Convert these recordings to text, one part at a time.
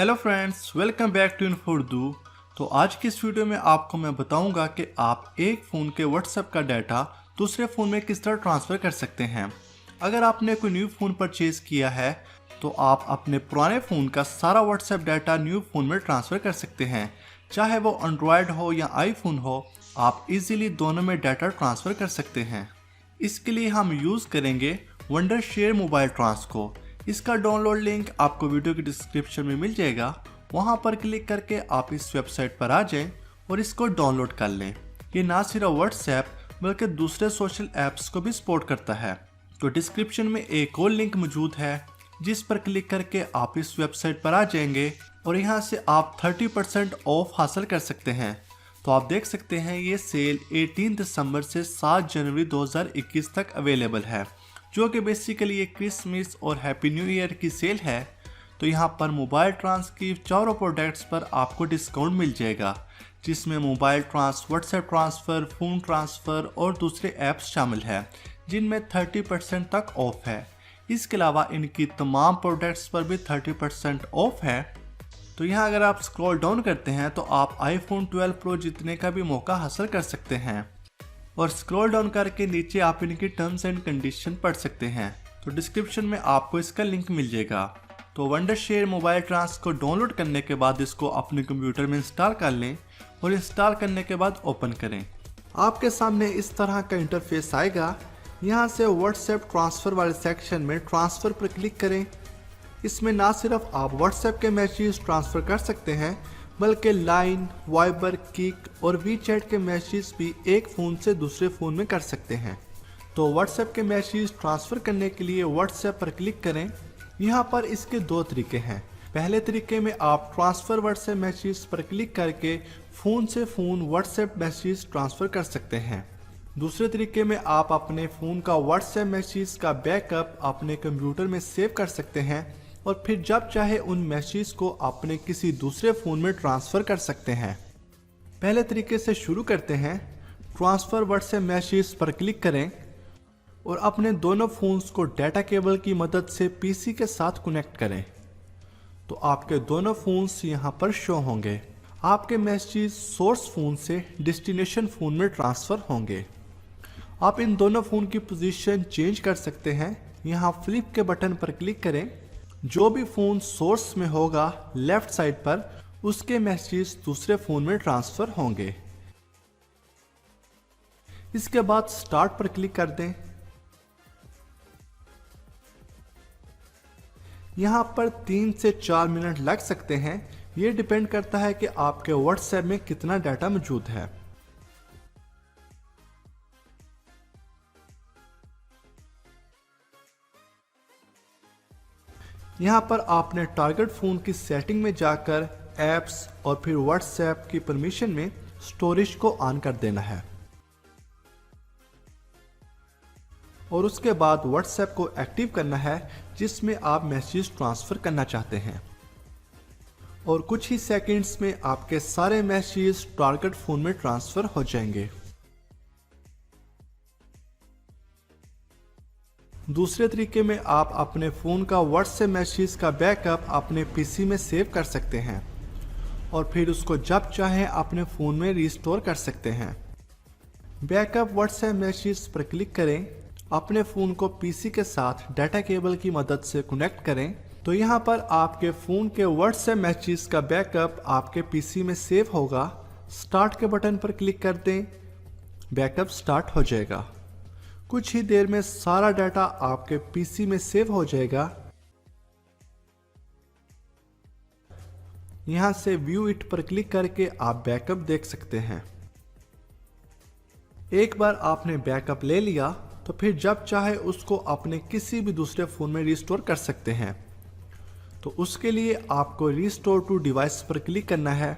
Hello friends, welcome back to info Urdu. तो आज की इस वीडियो में आपको मैं बताऊंगा कि आप एक फ़ोन के व्हाट्सएप का डाटा दूसरे फ़ोन में किस तरह ट्रांसफ़र कर सकते हैं। अगर आपने कोई न्यू फ़ोन परचेज़ किया है तो आप अपने पुराने फ़ोन का सारा व्हाट्सएप डाटा न्यू फ़ोन में ट्रांसफ़र कर सकते हैं। चाहे वो एंड्रॉयड हो या आईफोन हो, आप इजीली दोनों में डाटा ट्रांसफ़र कर सकते हैं। इसके लिए हम यूज़ करेंगे वंडरशेयर मोबाइल ट्रांस को। इसका डाउनलोड लिंक आपको वीडियो की डिस्क्रिप्शन में मिल जाएगा। वहां पर क्लिक करके आप इस वेबसाइट पर आ जाएं और इसको डाउनलोड कर लें। ये ना सिर्फ व्हाट्सएप बल्कि दूसरे सोशल ऐप्स को भी सपोर्ट करता है। तो डिस्क्रिप्शन में एक और लिंक मौजूद है जिस पर क्लिक करके आप इस वेबसाइट पर आ जाएंगे और यहाँ से आप 30% ऑफ हासिल कर सकते हैं। तो आप देख सकते हैं ये सेल 18 दिसंबर से 7 जनवरी 2021 तक अवेलेबल है, जो कि बेसिकली ये क्रिसमस और हैप्पी न्यू ईयर की सेल है। तो यहाँ पर मोबाइल ट्रांस की चारों प्रोडक्ट्स पर आपको डिस्काउंट मिल जाएगा, जिसमें mobile trans, WhatsApp transfer, phone transfer और दूसरे ऐप्स शामिल है जिनमें 30% तक ऑफ है। इसके अलावा इनकी तमाम प्रोडक्ट्स पर भी 30% ऑफ है। तो यहाँ अगर आप स्क्रॉल डाउन करते हैं तो आप आईफोन 12 प्रो जीतने का भी मौका हासिल कर सकते हैं और स्क्रॉल डाउन करके नीचे आप इनकी टर्म्स एंड कंडीशन पढ़ सकते हैं। तो डिस्क्रिप्शन में आपको इसका लिंक मिल जाएगा। तो वंडरशेयर मोबाइल ट्रांस को डाउनलोड करने के बाद इसको अपने कंप्यूटर में इंस्टॉल कर लें और इंस्टॉल करने के बाद ओपन करें। आपके सामने इस तरह का इंटरफेस आएगा। यहाँ से व्हाट्सएप ट्रांसफ़र वाले सेक्शन में ट्रांसफ़र पर क्लिक करें। इसमें ना सिर्फ आप व्हाट्सएप के मैसेज ट्रांसफ़र कर सकते हैं बल्कि लाइन, वाइबर, किक और वीचैट के मैसेज भी एक फ़ोन से दूसरे फ़ोन में कर सकते हैं। तो व्हाट्सएप के मैसेज ट्रांसफ़र करने के लिए व्हाट्सएप पर क्लिक करें। यहाँ पर इसके दो तरीके हैं। पहले तरीके में आप ट्रांसफ़र व्हाट्सएप मैसेज पर क्लिक करके फ़ोन से फ़ोन व्हाट्सएप मैसेज ट्रांसफ़र कर सकते हैं। दूसरे तरीके में आप अपने फ़ोन का व्हाट्सएप मैसेज का बैकअप अपने कंप्यूटर में सेव कर सकते हैं और फिर जब चाहे उन मैसेज को अपने किसी दूसरे फ़ोन में ट्रांसफ़र कर सकते हैं। पहले तरीके से शुरू करते हैं। ट्रांसफ़र व्हाट्सएप मैसेज पर क्लिक करें और अपने दोनों फ़ोन्स को डाटा केबल की मदद से पीसी के साथ कनेक्ट करें। तो आपके दोनों फ़ोन्स यहाँ पर शो होंगे। आपके मैसेज सोर्स फ़ोन से डेस्टिनेशन फ़ोन में ट्रांसफ़र होंगे। आप इन दोनों फ़ोन की पोजीशन चेंज कर सकते हैं। यहाँ फ्लिप के बटन पर क्लिक करें। जो भी फ़ोन सोर्स में होगा लेफ्ट साइड पर, उसके मैसेज दूसरे फ़ोन में ट्रांसफ़र होंगे। इसके बाद स्टार्ट पर क्लिक कर दें। यहाँ पर 3 से 4 मिनट लग सकते हैं। ये डिपेंड करता है कि आपके व्हाट्सएप में कितना डाटा मौजूद है। यहाँ पर आपने टारगेट फ़ोन की सेटिंग में जाकर ऐप्स और फिर व्हाट्सएप की परमिशन में स्टोरेज को ऑन कर देना है और उसके बाद व्हाट्सएप को एक्टिव करना है जिसमें आप मैसेज ट्रांसफ़र करना चाहते हैं और कुछ ही सेकंड्स में आपके सारे मैसेज टारगेट फ़ोन में ट्रांसफ़र हो जाएंगे। दूसरे तरीके में आप अपने फ़ोन का व्हाट्सएप मैसेज का बैकअप अपने पीसी में सेव कर सकते हैं और फिर उसको जब चाहें अपने फ़ोन में रिस्टोर कर सकते हैं। बैकअप व्हाट्सएप मैसेज पर क्लिक करें। अपने फ़ोन को पीसी के साथ डाटा केबल की मदद से कनेक्ट करें। तो यहाँ पर आपके फ़ोन के व्हाट्सएप मैसेज का बैकअप आपके पीसी में सेव होगा। स्टार्ट के बटन पर क्लिक कर दें। बैकअप स्टार्ट हो जाएगा। कुछ ही देर में सारा डाटा आपके पीसी में सेव हो जाएगा। यहाँ से व्यू इट पर क्लिक करके आप बैकअप देख सकते हैं। एक बार आपने बैकअप ले लिया तो फिर जब चाहे उसको अपने किसी भी दूसरे फ़ोन में रिस्टोर कर सकते हैं। तो उसके लिए आपको रिस्टोर टू डिवाइस पर क्लिक करना है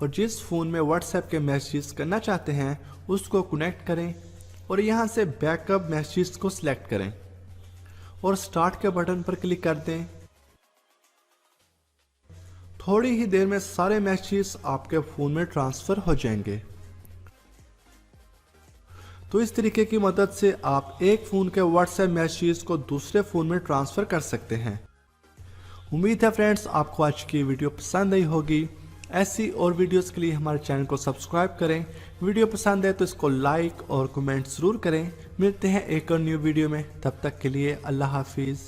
और जिस फ़ोन में व्हाट्सएप के मैसेज करना चाहते हैं उसको कनेक्ट करें और यहाँ से बैकअप मैसेज को सिलेक्ट करें और स्टार्ट के बटन पर क्लिक कर दें। थोड़ी ही देर में सारे मैसेज आपके फ़ोन में ट्रांसफ़र हो जाएंगे। तो इस तरीके की मदद से आप एक फ़ोन के व्हाट्सएप मैसेज को दूसरे फ़ोन में ट्रांसफ़र कर सकते हैं उम्मीद है फ्रेंड्स आपको आज की वीडियो पसंद आई होगी। ऐसी और वीडियोस के लिए हमारे चैनल को सब्सक्राइब करें। वीडियो पसंद है तो इसको लाइक और कमेंट ज़रूर करें। मिलते हैं एक और न्यू वीडियो में, तब तक के लिए अल्लाह हाफिज़।